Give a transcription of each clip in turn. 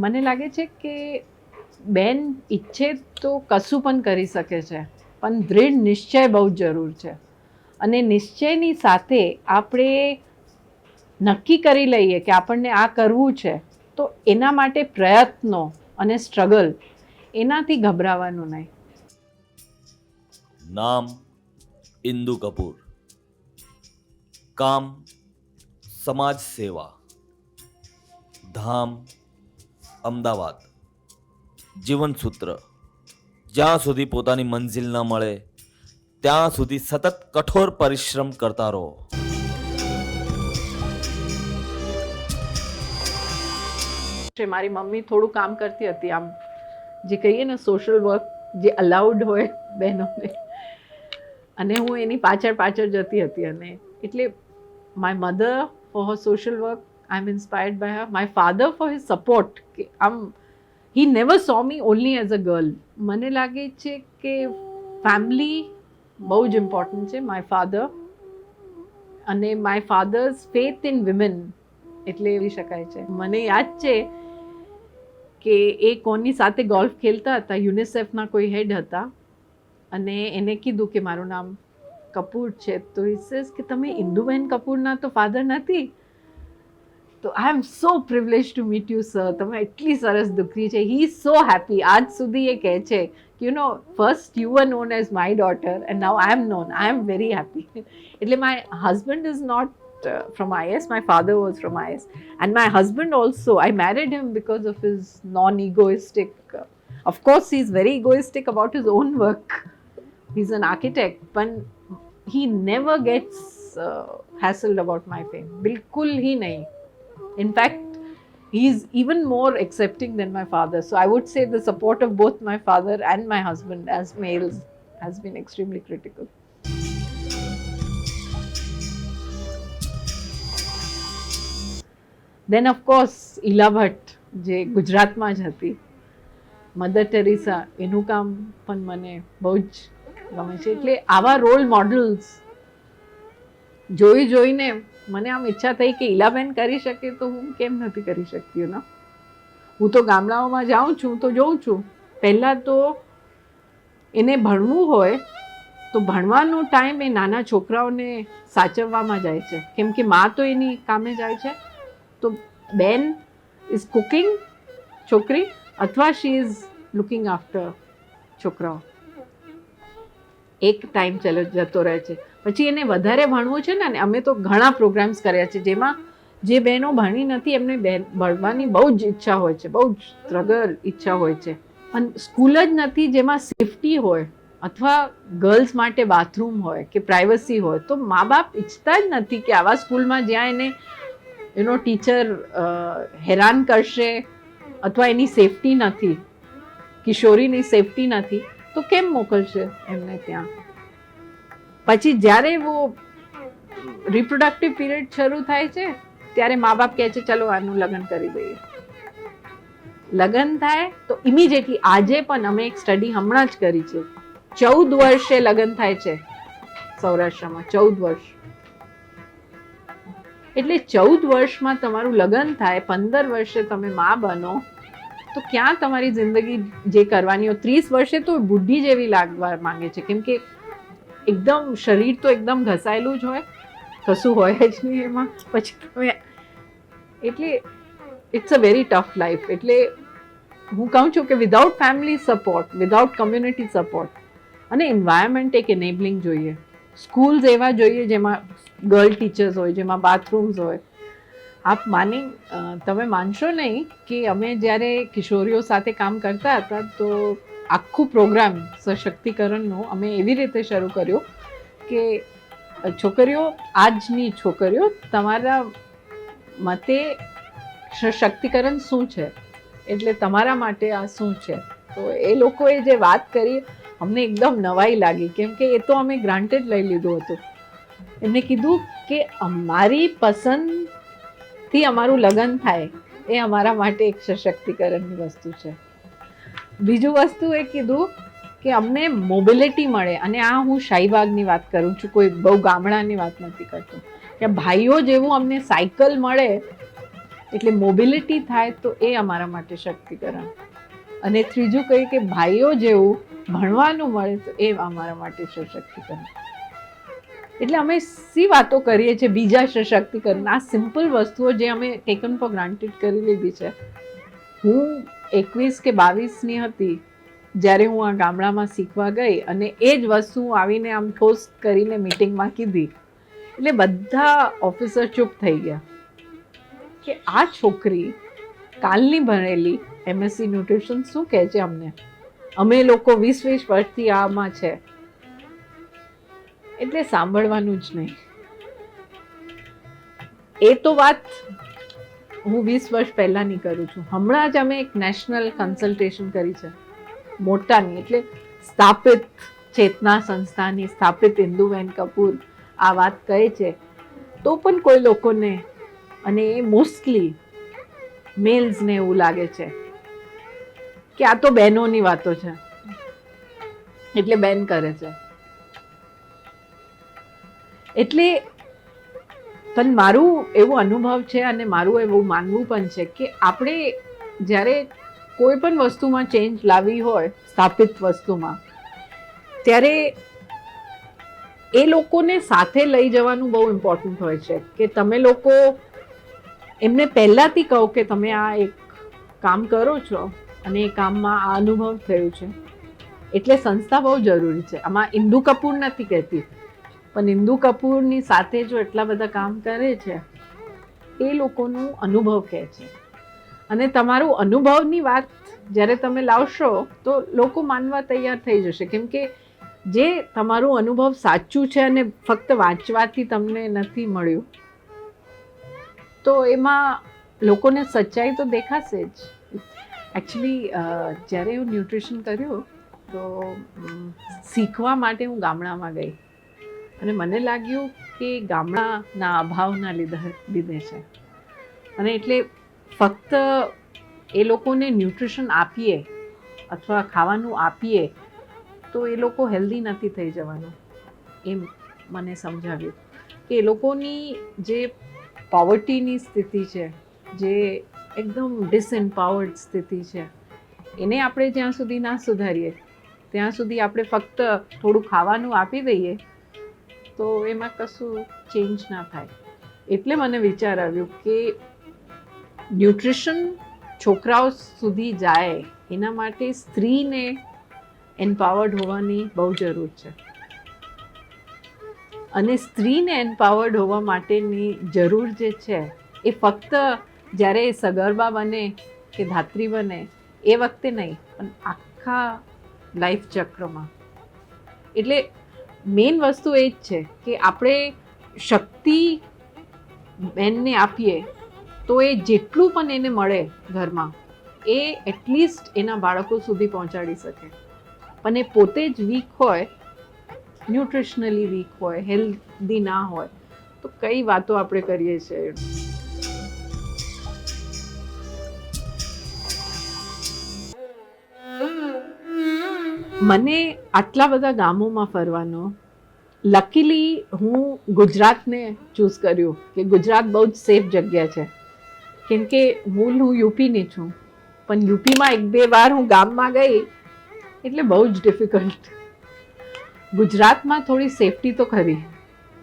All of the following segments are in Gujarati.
મને લાગે છે કે બેન ઈચ્છે તો કશું પણ કરી શકે છે, પણ દૃઢ નિશ્ચય બહુ જરૂર છે. અને નિશ્ચયની સાથે આપણે નક્કી કરી લઈએ કે આપણને આ કરવું છે, તો એના માટે પ્રયત્નો અને સ્ટ્રગલ, એનાથી ગભરાવાનું નહીં. નામ ઇન્દુ કપૂર, કામ સમાજ સેવા, ધામ અમદાવાદ, જીવનસૂત્ર જ્યાં સુધી પોતાની મંજિલ ન મળે ત્યાં સુધી સતત કઠોર પરિશ્રમ કરતા રહો. મારી મમ્મી થોડું કામ કરતી હતી, આમ જે કહીએ ને સોશિયલ વર્ક જે અલાઉડ હોય બહેનોને, અને હું એની પાછળ પાછળ જતી હતી. અને એટલે my mother for her social work, I am inspired by her. My father for his support, કે આમ he never saw me only as a girl. મને લાગે છે કે ફેમિલી બહુ જ ઇમ્પોર્ટન્ટ છે. માય ફાધર અને my father's faith in women, એટલે એવી શકાય છે. મને યાદ છે કે એ કોની સાથે ગોલ્ફ ખેલતા હતા, યુનિસેફના કોઈ હેડ હતા, અને એને કીધું કે મારું નામ કપૂર છે, તો ઈ સેઝ કે તમે ઇન્દુબેન કપૂરના તો ફાધર નથી. તો I am so privilege to meet you sir, તમે એટલી સરસ દીકરી છે. He is so happy. આજ સુધી એ કહે છે કે you know first you were known as my daughter and now I am known. I am very happy. એટલે my husband is not from IS. My father was from IS, and my husband also. I married him because of his non-egoistic. Of course, he's very egoistic about his own work. He's an architect, but he never gets hassled about my fame. Bilkul hi nahi. In fact, he's even more accepting than my father. So I would say the support of both my father and my husband as males has been extremely critical. Then of course Ila Bhatt, જે ગુજરાતમાં જ હતી, મધર ટેરેસા, એનું કામ પણ મને બહુ જ ગમે છે. એટલે આવા રોલ મોડલ્સ જોઈ જોઈને મને આમ ઈચ્છા થઈ કે ઈલાબેન કરી શકે તો હું કેમ નથી કરી શકતી ને. હું તો ગામડાઓમાં જાઉં છું તો જોઉં છું, પહેલાં તો એને ભણવું હોય તો ભણવાનો ટાઈમ એ નાના છોકરાઓને સાચવવામાં જાય છે, કેમ કે મા તો એની કામે જાય છે. તો બેન ઇઝ કુકિંગ, છોકરી, અથવા શી ઇઝ લુકિંગ આફ્ટર છોકરાઓ. એક ટાઈમ ચલો જતો રહે છે. પછી એને વધારે ભણવું છે ને, અને અમે તો ઘણા પ્રોગ્રામ્સ કર્યા છે જેમાં જે બહેનો ભણી નથી એમને ભણવાની બહુ જ ઈચ્છા હોય છે, બહુ જ સ્ટ્રગલ ઈચ્છા હોય છે, પણ સ્કૂલ જ નથી જેમાં સેફટી હોય, અથવા ગર્લ્સ માટે બાથરૂમ હોય કે પ્રાઇવસી હોય. તો મા બાપ ઈચ્છતા જ નથી કે આવા સ્કૂલમાં જ્યાં એને ટીચર હેરાન કરશે, અથવા એની સેફટી નથી, કિશોરીની સેફટી નથી, તો કેમ મોકલશે એમને ત્યાં. પછી જ્યારે વો રિપ્રોડક્ટિવ પીરિયડ શરૂ થાય છે ત્યારે મા બાપ કહે છે ચલો આનું લગ્ન કરી દઈએ. લગ્ન થાય તો ઇમિડિયેટલી, આજે પણ અમે એક સ્ટડી હમણાં જ કરી છે, 14 વર્ષે લગ્ન થાય છે સૌરાષ્ટ્રમાં, 14 વર્ષ. એટલે 14 વર્ષમાં તમારું લગ્ન થાય, 15 વર્ષે તમે મા બનો, તો ક્યાં તમારી જિંદગી જે કરવાની હોય, 30 વર્ષે તો બુઢી જેવી લાગવા માંગે છે, કેમ કે એકદમ શરીર તો એકદમ ઘસાયેલું જ હોય, કશું હોય જ નહીં એમાં. પછી તમે એટલે it's a very tough life. એટલે હું કહું છું કે without family support, without community support, અને એન્વાયરમેન્ટ એક એનેબલિંગ જોઈએ, સ્કૂલ્સ એવા જોઈએ જેમાં ગર્લ ટીચર્સ હોય, જેમાં બાથરૂમ્સ હોય. આપ તમે માનશો નહીં કે અમે જ્યારે કિશોરીઓ સાથે કામ કરતા હતા તો આખું પ્રોગ્રામ સશક્તિકરણનો અમે એવી રીતે શરૂ કર્યો કે છોકરીઓ, આજની છોકરીઓ, તમારા મતે સશક્તિકરણ શું છે, એટલે તમારા માટે આ શું છે. તો એ લોકોએ જે વાત કરી અમને એકદમ નવાઈ લાગી, કેમ કે એ તો અમે ગ્રાન્ટેડ લઈ લીધું હતું. એમને કીધું કે અમારી પસંદથી અમારું લગ્ન થાય એ અમારા માટે એક સશક્તિકરણની વસ્તુ છે. બીજું વસ્તુ એ કીધું કે અમને મોબિલિટી મળે, અને આ હું શાહીબાગની વાત કરું છું, કોઈ બહુ ગામડાની વાત નથી કરતો, કે ભાઈઓ જેવું અમને સાયકલ મળે એટલે મોબિલિટી થાય તો એ અમારા માટે શક્તિકરણ. અને ત્રીજું કહ્યું કે ભાઈઓ જેવું ભણવાનું મળે તો એ અમારા માટે સશક્તિકરણ. એટલે અમે સી વાતો કરીએ છીએ બીજા સશક્તિકરણ, આ સિમ્પલ વસ્તુઓ જે અમે ટેકન ફોર ગ્રાન્ટેડ કરી લીધી છે. હું 21 કે 22ની હતી જ્યારે હું આ ગામડામાં શીખવા ગઈ અને એ જ વસ્તુ હું આવીને આમ ઠોસ કરીને મિટિંગમાં કીધી એટલે બધા ઓફિસર ચૂપ થઈ ગયા કે આ છોકરી કાલની ભણેલી MSc ન્યુટ્રિશન શું કહે છે અમને, અમે લોકો 20 વર્ષથી આમાં છે. એટલે સાંભળવાનું જ નહીં. એ તો વાત હું 20 વર્ષ પહેલાંની કરું છું. હમણાં જ અમે એક નેશનલ કન્સલ્ટેશન કરી છે મોટાની, એટલે સ્થાપિત ચેતના સંસ્થાની સ્થાપિત ઇન્દુબેન કપૂર આ વાત કહે છે. તો પણ કોઈ લોકોને, અને એ મોસ્ટલી મેલ્સને એવું લાગે છે કે આ તો બહેનોની વાતો છે એટલે બેન કરે છે. એટલે પણ મારું એવું અનુભવ છે અને મારું એવું માનવું પણ છે કે આપણે જ્યારે કોઈ પણ વસ્તુમાં ચેન્જ લાવવી હોય, સ્થાપિત વસ્તુમાં, ત્યારે એ લોકોને સાથે લઈ જવાનું બહુ ઇમ્પોર્ટન્ટ હોય છે કે તમે લોકો એમને પહેલાંથી કહો કે તમે આ એક કામ કરો છો અને એ કામમાં આ અનુભવ થયો છે. એટલે સંસ્થા બહુ જરૂરી છે. આમાં ઇન્દુ કપૂર નથી કહેતી, પણ ઇન્દુ કપૂરની સાથે જો એટલા બધા કામ કરે છે એ લોકોનું અનુભવ કહે છે. અને તમારું અનુભવની વાત જ્યારે તમે લાવશો તો લોકો માનવા તૈયાર થઈ જશે, કેમ કે જે તમારું અનુભવ સાચું છે અને ફક્ત વાંચવાથી તમને નથી મળ્યું તો એમાં લોકોને સચ્ચાઈ તો દેખાશે જ. એકચ્યુઅલી જ્યારે હું ન્યુટ્રિશન કર્યું તો શીખવા માટે હું ગામડામાં ગઈ અને મને લાગ્યું કે ગામડાના અભાવના લીધે છે. અને એટલે ફક્ત એ લોકોને ન્યુટ્રિશન આપીએ અથવા ખાવાનું આપીએ તો એ લોકો હેલ્ધી નથી થઈ જવાનું, એમ મને સમજાવ્યું કે એ લોકોની જે પોવર્ટીની સ્થિતિ છે, જે એકદમ ડિસએમ્પાવર્ડ સ્થિતિ છે, એને આપણે જ્યાં સુધી ના સુધારીએ ત્યાં સુધી આપણે ફક્ત થોડું ખાવાનું આપી દઈએ તો એમાં કશું ચેન્જ ના થાય. એટલે મને વિચાર આવ્યો કે ન્યુટ્રિશન છોકરાઓ સુધી જાય એના માટે સ્ત્રીને એમ્પાવર્ડ હોવાની બહુ જરૂર છે. અને સ્ત્રીને એમ્પાવર્ડ હોવા માટેની જરૂર જે છે એ ફક્ત જ્યારે સગર્ભા બને કે ધાત્રી બને એ વખતે નહીં, પણ આખા લાઈફ ચક્રમાં. એટલે મેઇન વસ્તુ એ જ છે કે આપણે શક્તિ બેનને આપીએ તો એ જેટલું પણ એને મળે ઘરમાં એ એટલીસ્ટ એના બાળકો સુધી પહોંચાડી શકે. પણ એ પોતે જ વીક હોય, ન્યુટ્રિશનલી વીક હોય, હેલ્ધી ના હોય તો કઈ વાતો આપણે કરીએ છીએ. મને આટલા બધા ગામોમાં ફરવાનો, લકીલી હું ગુજરાતને ચૂઝ કર્યું કે ગુજરાત બહુ જ સેફ જગ્યા છે, કેમ કે મૂળ હું યુપીની છું, પણ યુપીમાં 1-2 વાર હું ગામમાં ગઈ એટલે બહુ જ ડિફિકલ્ટ. ગુજરાતમાં થોડી સેફટી તો ખરી,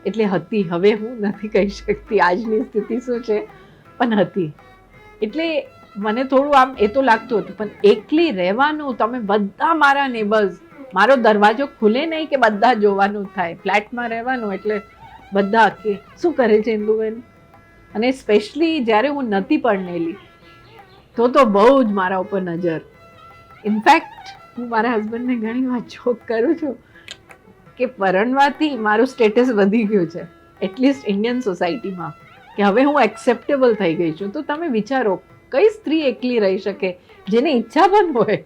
એટલે હતી, હવે હું નથી કહી શકતી આજની સ્થિતિ શું છે, પણ હતી. એટલે મને થોડું આમ એ તો લાગતું હતું, પણ એકલી રહેવાનું, તમે બધા મારા નેબર્સ, મારો દરવાજો ખુલે નહીં કે બધા જોવાનું થાય. ફ્લેટમાં રહેવાનું એટલે બધા કે શું કરે છે ઇન્દુબેન. અને સ્પેશલી જ્યારે હું નથી પરણેલી તો બહુ જ મારા ઉપર નજર. ઇનફેક્ટ હું મારા હસબન્ડને ઘણી વાર જોક કરું છું કે પરણવાથી મારું સ્ટેટસ વધી ગયું છે, એટલીસ્ટ ઇન્ડિયન સોસાયટીમાં, કે હવે હું એક્સેપ્ટેબલ થઈ ગઈ છું. તો તમે વિચારો કઈ સ્ત્રી એકલી રહી શકે જેને ઈચ્છા પણ હોય,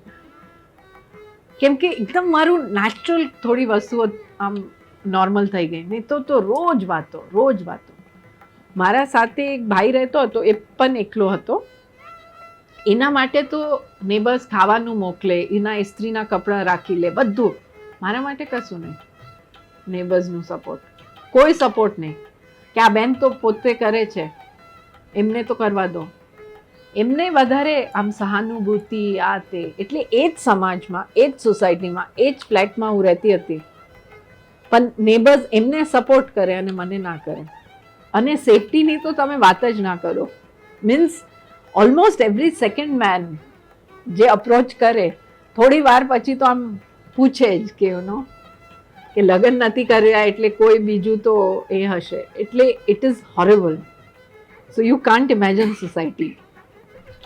કેમ કે એકદમ મારું નેચરલ થોડી વસ્તુઓ આમ નોર્મલ થઈ ગઈ. નહીં તો રોજ વાતો. મારા સાથે એક ભાઈ રહેતો હતો, એ પણ એકલો હતો. એના માટે તો નેબર્સ ખાવાનું મોકલે, એના ઇસ્ત્રીના કપડાં રાખી લે, બધું. મારા માટે કશું નહીં. નેબર્સનું સપોર્ટ, કોઈ સપોર્ટ નહીં કે આ બેન તો પોતે કરે છે, એમને તો કરવા દો. એમને વધારે આમ સહાનુભૂતિ આ તે, એટલે એ જ સમાજમાં, એ જ સોસાયટીમાં, એ જ ફ્લેટમાં હું રહેતી હતી, પણ નેબર્સ એમને સપોર્ટ કરે અને મને ના કરે. અને સેફટીની તો તમે વાત જ ના કરો. Means almost every second man જે અપ્રોચ કરે, થોડી વાર પછી તો આમ પૂછે જ કે કે લગ્ન નથી કર્યા એટલે કોઈ બીજું તો એ હશે. એટલે it is horrible. So you can't imagine society.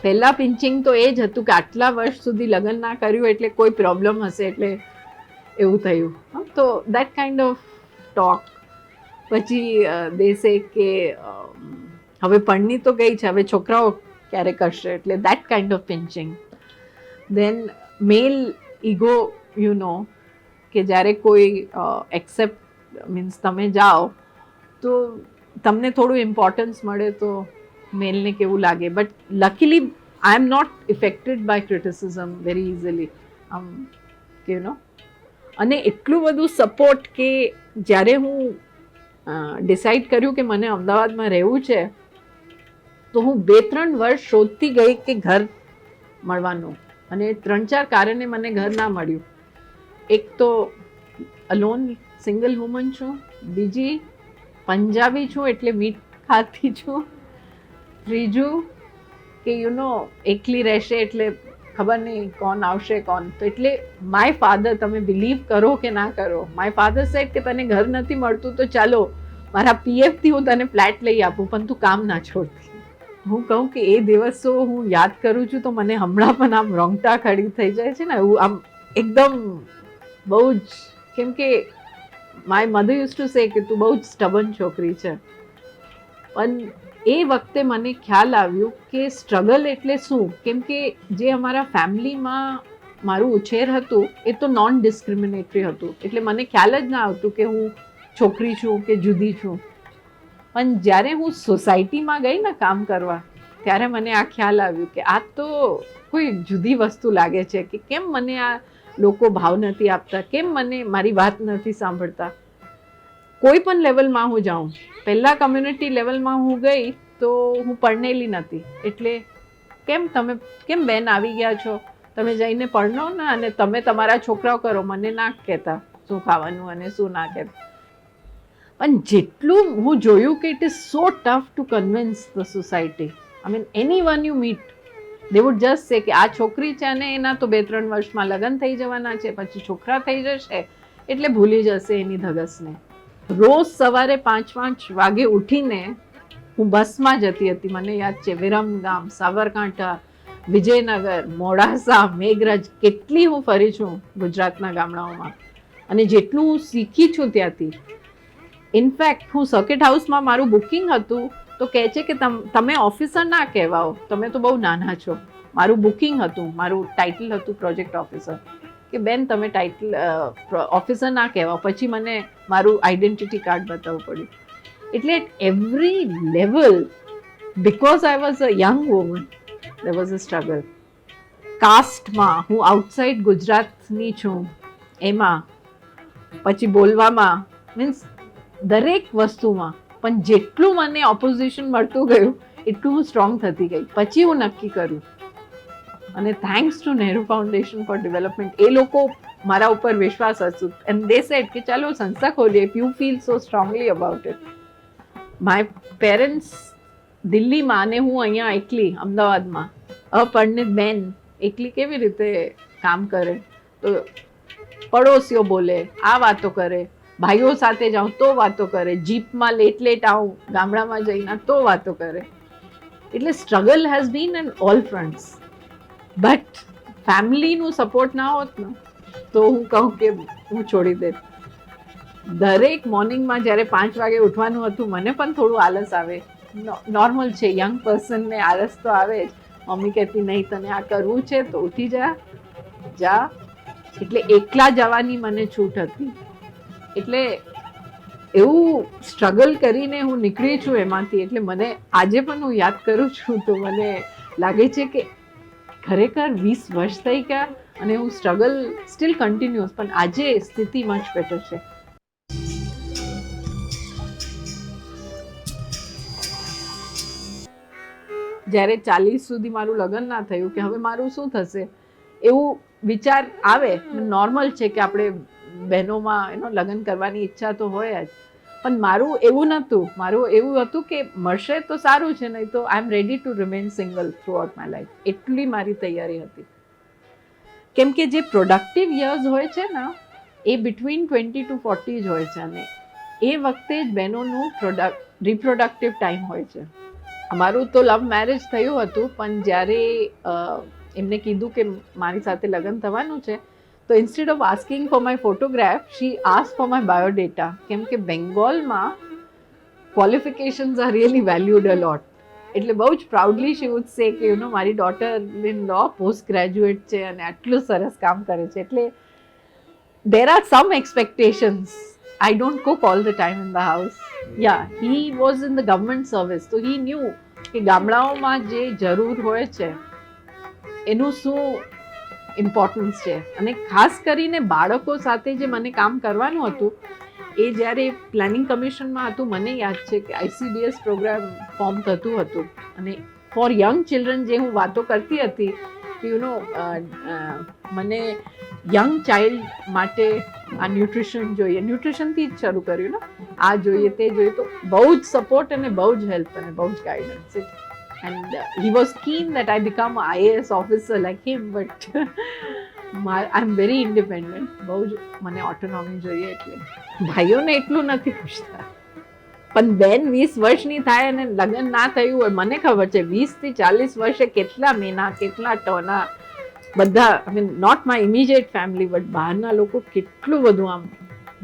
પહેલાં પિંચિંગ તો એ જ હતું કે આટલા વર્ષ સુધી લગ્ન ના કર્યું એટલે કોઈ પ્રોબ્લેમ હશે, એટલે એવું થયું. તો દેટ કાઇન્ડ ઓફ ટોક. પછી દેશે કે હવે પરણી તો ગઈ છે, હવે છોકરાઓ ક્યારે કરશે, એટલે that kind of pinching. Then male ego, કે જ્યારે કોઈ એક્સેપ્ટ મીન્સ તમે જાઓ તો તમને થોડું ઇમ્પોર્ટન્સ મળે તો મેલને કેવું લાગે. But luckily I am not affected by criticism very easily. અને એટલું બધું સપોર્ટ કે જ્યારે હું ડિસાઈડ કર્યું કે મને અમદાવાદમાં રહેવું છે, તો હું 2-3 વર્ષ શોધતી ગઈ કે ઘર મળવાનું, અને 3-4 કારણે મને ઘર ના મળ્યું. એક તો અલોન સિંગલ વુમન છું, બીજી પંજાબી છું એટલે મીઠ ખાતી છું, ત્રીજું કે એકલી રહેશે એટલે ખબર નહીં કોણ આવશે કોણ. તો એટલે માય ફાધર, તમે બિલીવ કરો કે ના કરો, માય ફાધર સેડ કે તને ઘર નથી મળતું તો ચાલો મારા પીએફથી હું તને ફ્લેટ લઈ આપું, પણ તું કામ ના છોડતી. હું કહું કે એ દિવસો હું યાદ કરું છું તો મને હમણાં પણ આમ રોંગટા ખડી થઈ જાય છે ને, એવું આમ એકદમ બહુ જ. કેમ કે my mother use to say કે તું બહુ જ સ્ટબન છોકરી છે. પણ એ વખતે મને ખ્યાલ આવ્યું કે સ્ટ્રગલ એટલે શું. કેમ કે જે અમારા ફેમિલીમાં મારું ઉછેર હતું એ તો નોન ડિસ્ક્રિમિનેટરી હતું, એટલે મને ખ્યાલ જ ના આવતું કે હું છોકરી છું કે જુદી છું. પણ જ્યારે હું સોસાયટીમાં ગઈ ને કામ કરવા, ત્યારે મને આ ખ્યાલ આવ્યું કે આ તો કોઈ જુદી વસ્તુ લાગે છે, કે કેમ મને આ લોકો ભાવ નથી આપતા, કેમ મને મારી વાત નથી સાંભળતા. કોઈ પણ લેવલમાં હું જાઉં, પહેલાં કમ્યુનિટી લેવલમાં હું ગઈ તો હું પરણેલી નથી, એટલે કેમ બેન આવી ગયા છો, તમે જઈને પરણો ને અને તમે તમારા છોકરાઓ કરો, મને ના કહેતા શું ખાવાનું અને શું ના કહેતા. પણ જેટલું હું જોયું કે it is so tough two convince the society. I mean any one you meet, they wood just સે કે આ છોકરી છે અને એના તો 2-3 વર્ષમાં લગ્ન થઈ જવાના છે, પછી છોકરા થઈ જશે એટલે ભૂલી જશે એની ધગસને. રોજ સવારે 5 વાગે ઉઠીને હું બસમાં જતી હતી. મને યાદ છે, વિરમગામ, સાબરકાંઠા, વિજયનગર, મોડાસા, મેઘરજ, કેટલી હું ફરી છું ગુજરાતના ગામડાઓમાં, અને જેટલું હું શીખી છું ત્યાંથી. ઇનફેક્ટ હું સર્કિટ હાઉસમાં મારું બુકિંગ હતું તો કહે છે કે તમે ઓફિસર ના કહેવાઓ, તમે તો બહુ નાના છો. મારું બુકિંગ હતું, મારું ટાઇટલ હતું પ્રોજેક્ટ ઓફિસર, કે બેન તમે ટાઇટલ ઓફિસર ના કહેવાઓ. પછી મને મારું આઈડેન્ટિટી કાર્ડ બતાવવું પડ્યું. એટલે at every level, because I was a young woman, there was a struggle. કાસ્ટમાં હું આઉટસાઇડ ગુજરાતની છું એમાં, પછી બોલવામાં, મીન્સ દરેક વસ્તુમાં. પણ જેટલું મને ઓપોઝિશન મળતું ગયું એટલું હું સ્ટ્રોંગ થતી ગઈ. પછી હું નક્કી કર્યું, અને thanks to Nehru foundation for development, એ લોકો મારા ઉપર વિશ્વાસ હતું, એન્ડ દે સેડ કે ચાલો સંસ્થા ખોલીએ if you feel so strongly about it. My parents દિલ્હીમાં અને હું અહીંયા એકલી અમદાવાદમાં, અપરિણિત બેન એકલી કેવી રીતે કામ કરે. તો પડોશીઓ બોલે, આ વાતો કરે, ભાઈઓ સાથે જાઉં તો વાતો કરે, જીપમાં લેટ આવું ગામડામાં જઈને તો વાતો કરે. એટલે struggle has been on all fronts. But ફેમિલીનું સપોર્ટ ના હોત ને તો હું કહું કે હું છોડી દે. દરેક મોર્નિંગમાં જ્યારે 5 વાગે ઉઠવાનું હતું, મને પણ થોડું આલસ આવે, નોર્મલ છે, યંગ પર્સનને આલસ તો આવે જ. મમ્મી કહેતી નહીં તને આ કરવું છે તો ઉઠી જા. એટલે એકલા જવાની મને છૂટ હતી. એટલે એવું સ્ટ્રગલ કરીને હું નીકળી છું એમાંથી. એટલે મને આજે પણ હું યાદ કરું છું તો મને લાગે છે કે ખરેખર 20 વર્ષ થઈ ગયા અને હું સ્ટ્રગલ સ્ટીલ કન્ટિન્યુઅસ, પણ આજે સ્થિતિ મચ બેટર છે. જ્યારે 40 સુધી મારું લગ્ન ના થયું કે હવે મારું શું થશે એવું વિચાર આવે. નોર્મલ છે કે આપણે બહેનોમાં લગ્ન કરવાની ઈચ્છા તો હોય જ, પણ મારું એવું નહોતું. મારું એવું હતું કે મળશે તો સારું છે, નહીં તો I am ready to remain single throughout my life. એટલી મારી તૈયારી હતી. કેમ કે જે પ્રોડક્ટિવ યર્સ હોય છે ને એ બિટવીન 20 to 40 જ હોય છે, અને એ વખતે જ બહેનોનું રિપ્રોડક્ટિવ ટાઈમ હોય છે. અમારું તો લવ મેરેજ થયું હતું, પણ જ્યારે એમને કીધું કે મારી સાથે લગ્ન થવાનું છે, તો instead of asking for my photograph she ask for my biodata. કેમ કે બેંગોલમાં qualifications are really valued a lot. એટલે બહુ જ પ્રાઉડલી શી વુડ સે કે મારી daughter in law post graduate છે અને આટલું સરસ કામ કરે છે. એટલે there are some expectations. I don't cook all the time in the house. Yeah, he was in the government service, so he knew કે ગામડાઓમાં જે જરૂર હોય છે એનું શું ઇમ્પોર્ટન્સ છે. અને ખાસ કરીને બાળકો સાથે જે મને કામ કરવાનું હતું એ જ્યારે પ્લાનિંગ કમિશનમાં હતું, મને યાદ છે કે ICDS પ્રોગ્રામ ફોર્મ થતું હતું, અને ફોર યંગ ચિલ્ડ્રન જે હું વાતો કરતી હતી કે મને યંગ ચાઇલ્ડ માટે આ ન્યુટ્રિશન જોઈએ, ન્યુટ્રિશનથી જ શરૂ કર્યું ને, આ જોઈએ તે જોઈએ, તો બહુ જ સપોર્ટ અને બહુ જ હેલ્પ અને બહુ જ guidance. And he was keen that I become IAS officer like him, but I am very independent. બહુ જ મને ઓટોનોમી જોઈએ. એટલે ભાઈઓને એટલું નથી પૂછતા, પણ બેન 20 વર્ષની થાય અને લગ્ન ના થયું હોય, મને ખબર છે 20 થી 40 વર્ષે કેટલા મેના કેટલા ટોના બધા, I mean not my immediate family but બહારના લોકો કેટલું બધું આમ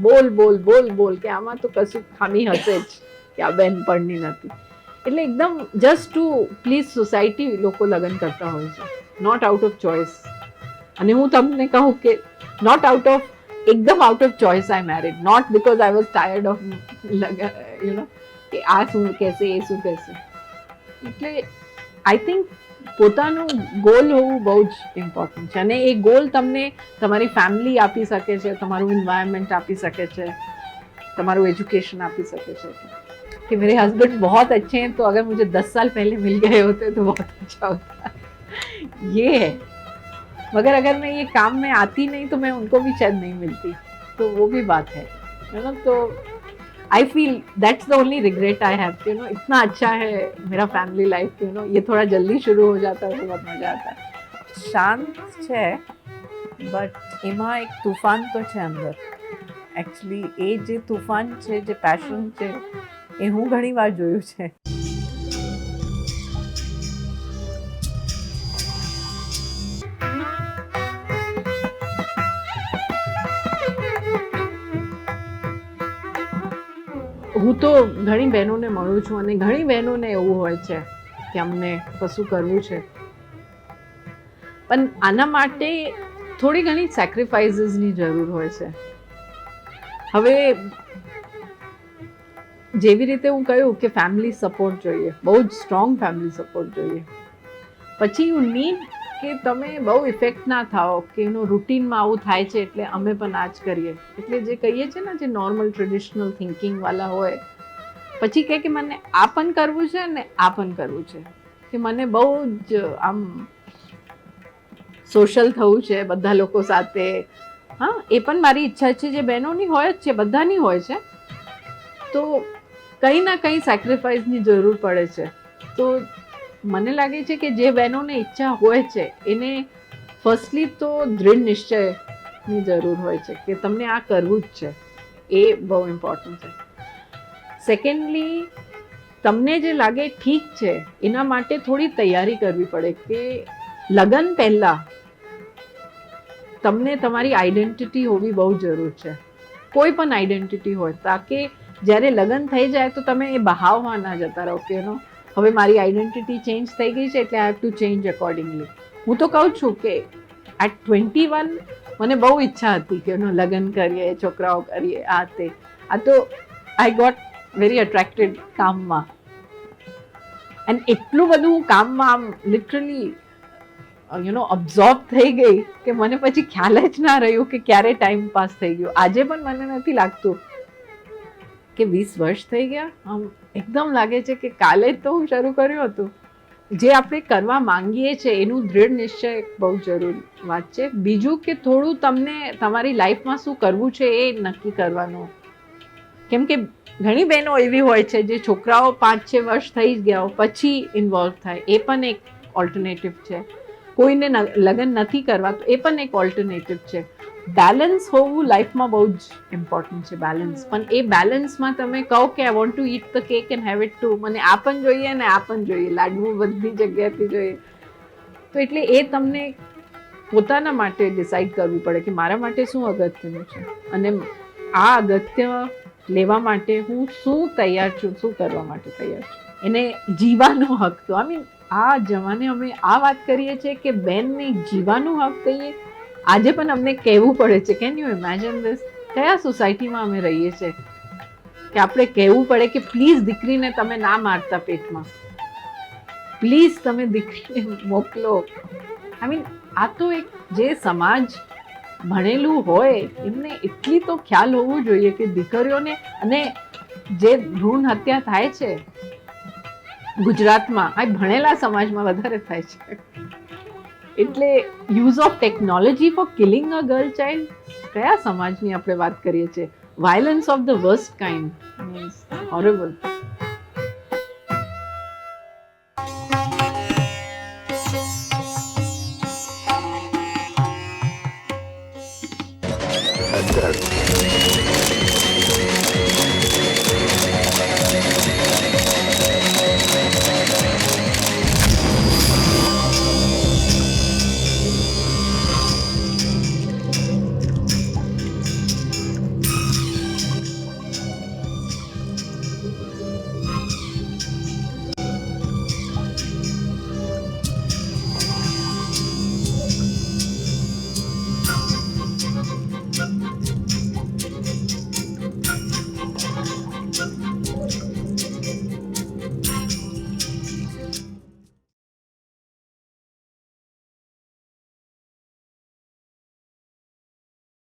બોલ બોલ બોલ બોલ કે આમાં તો કશું ખામી હશે જ કે આ બેન પડની નથી. એટલે એકદમ જસ્ટ ટુ પ્લીઝ સોસાયટી લોકો લગ્ન કરતા હોય છે, નોટ આઉટ ઓફ ચોઇસ. અને હું તમને કહું કે નોટ આઉટ ઓફ એકદમ out of choice I married, not because I was tired of કે આ શું કહેશે એ શું કહેશે. એટલે આઈ થિંક પોતાનું ગોલ હોવું બહુ જ ઇમ્પોર્ટન્ટ છે, અને એ ગોલ તમને તમારી ફેમિલી આપી શકે છે, તમારું એન્વાયરમેન્ટ આપી શકે છે, તમારું एजुकेशन આપી શકે છે. कि मेरे हस्बैंड बहुत अच्छे हैं, तो अगर मुझे 10 साल पहले मिल गए होते तो बहुत अच्छा होता. ये है. मगर अगर मैं ये काम में आती नहीं तो मैं उनको भी शायद नहीं मिलती, तो वो भी बात है ना. तो I feel that's the only regret I have, इतना अच्छा है मेरा फैमिली लाइफ, ये थोड़ा जल्दी शुरू हो जाता है तो बहुत मजा आता है. શાંત છે, બટ એમાં એક તૂફાન તો છે અંદર. એકચ્યુઅલી એ જે તૂફાન છે, જે પેશન છે, એ હું ઘણી વાર જોયું છે. હું તો ઘણી બહેનોને મળું છું, અને ઘણી બહેનોને એવું હોય છે કે અમને કશું કરવું છે, પણ આના માટે થોડી ઘણી સેક્રિફાઇસીસની જરૂર હોય છે. હવે જેવી રીતે હું કહ્યું કે ફેમિલી સપોર્ટ જોઈએ, બહુ જ સ્ટ્રોંગ ફેમિલી સપોર્ટ જોઈએ. પછી યુ નીડ કે તમે બહુ ઇફેક્ટ ના થાઓ કે રૂટીનમાં આવું થાય છે એટલે અમે પણ આ જ કરીએ. એટલે જે કહીએ છીએ ને, જે નોર્મલ ટ્રેડિશનલ થિંકિંગવાળા હોય, પછી કહે કે મને આ પણ કરવું છે ને આ પણ કરવું છે, કે મને બહુ જ આમ સોશિયલ થવું છે બધા લોકો સાથે. હા, એ પણ મારી ઈચ્છા છે, જે બહેનોની હોય જ છે, બધાની હોય છે. તો કંઈ ના કંઈ સેક્રિફાઈસની જરૂર પડે છે. તો મને લાગે છે કે જે બહેનોને ઈચ્છા હોય છે એને ફર્સ્ટલી તો દૃઢ નિશ્ચયની જરૂર હોય છે કે તમને આ કરવું જ છે, એ બહુ ઇમ્પોર્ટન્ટ છે. સેકન્ડલી, તમને જે લાગે ઠીક છે એના માટે થોડી તૈયારી કરવી પડે કે લગ્ન પહેલાં તમને તમારી આઈડેન્ટિટી હોવી બહુ જરૂર છે, કોઈ પણ આઈડેન્ટિટી હોય, તાકે જ્યારે લગ્ન થઈ જાય તો તમે એ બહાવમાં ના જતા રહો કે હવે મારી આઈડેન્ટિટી ચેન્જ થઈ ગઈ છે એટલે I have to change accordingly. હું તો કહું છું કે એટ 21 મને બહુ ઈચ્છા હતી કે લગ્ન કરીએ, છોકરાઓ કરીએ, આ તે. આ તો આઈ ગોટ વેરી અટ્રેક્ટેડ કામમાં, એન્ડ એટલું બધું હું કામમાં આમ લિટરલી અબ્ઝોર્બ થઈ ગઈ કે મને પછી ખ્યાલ જ ના રહ્યું કે ક્યારે ટાઈમ પાસ થઈ ગયો. આજે પણ મને નથી લાગતું કે 20 વર્ષ થઈ ગયા. આમ એકદમ લાગે છે કે કાલે જ તો હું શરૂ કર્યું હતું. જે આપણે કરવા માંગીએ છીએ એનું દૃઢ નિશ્ચય બહુ જરૂરી વાત છે. બીજું કે થોડું તમને તમારી લાઈફમાં શું કરવું છે એ નક્કી કરવાનું. કેમ કે ઘણી બહેનો એવી હોય છે જે છોકરાઓ 5-6 વર્ષ થઈ જ ગયા હોય પછી ઇન્વોલ્વ થાય, એ પણ એક ઓલ્ટરનેટિવ છે. કોઈને લગ્ન નથી કરવા તો એ પણ એક ઓલ્ટરનેટિવ છે. બેલેન્સ હોવું લાઈફમાં બહુ જ ઇમ્પોર્ટન્ટ છે, બેલેન્સ. પણ એ બેલેન્સમાં તમે કહો કે I want to eat the cake and have it to, મને આ પણ જોઈએ ને આ પણ જોઈએ, લાડવું બધી જગ્યાએથી જોઈએ, તો એટલે એ તમને પોતાના માટે ડિસાઈડ કરવું પડે કે મારા માટે શું અગત્યનું છે અને આ અગત્ય લેવા માટે હું શું તૈયાર છું, શું કરવા માટે તૈયાર છું. એને જીવાનો હક. તો આઈ મીન આ જમાને અમે આ વાત કરીએ છીએ કે બેનને જીવાનું હક કહીએ, આજે પણ અમને કહેવું પડે છે. Can you imagine this? કયા સોસાયટીમાં અમે રહીએ છીએ કે આપણે કહેવું પડે કે પ્લીઝ દીકરીને તમે ના મારતા પેટમાં, પ્લીઝ તમે દીકરીને મોકલો. આઈ મીન આ તો એક જે સમાજ ભણેલું હોય એમને એટલી તો ખ્યાલ હોવું જોઈએ કે દીકરીઓને, અને જે ભ્રૂણ હત્યા થાય છે ગુજરાતમાં, આ ભણેલા સમાજમાં વધારે થાય છે. એટલે use of technology for killing a girl child, કયા સમાજની આપણે વાત કરીએ છીએ? Violence of the worst kind, means હોરેબલ.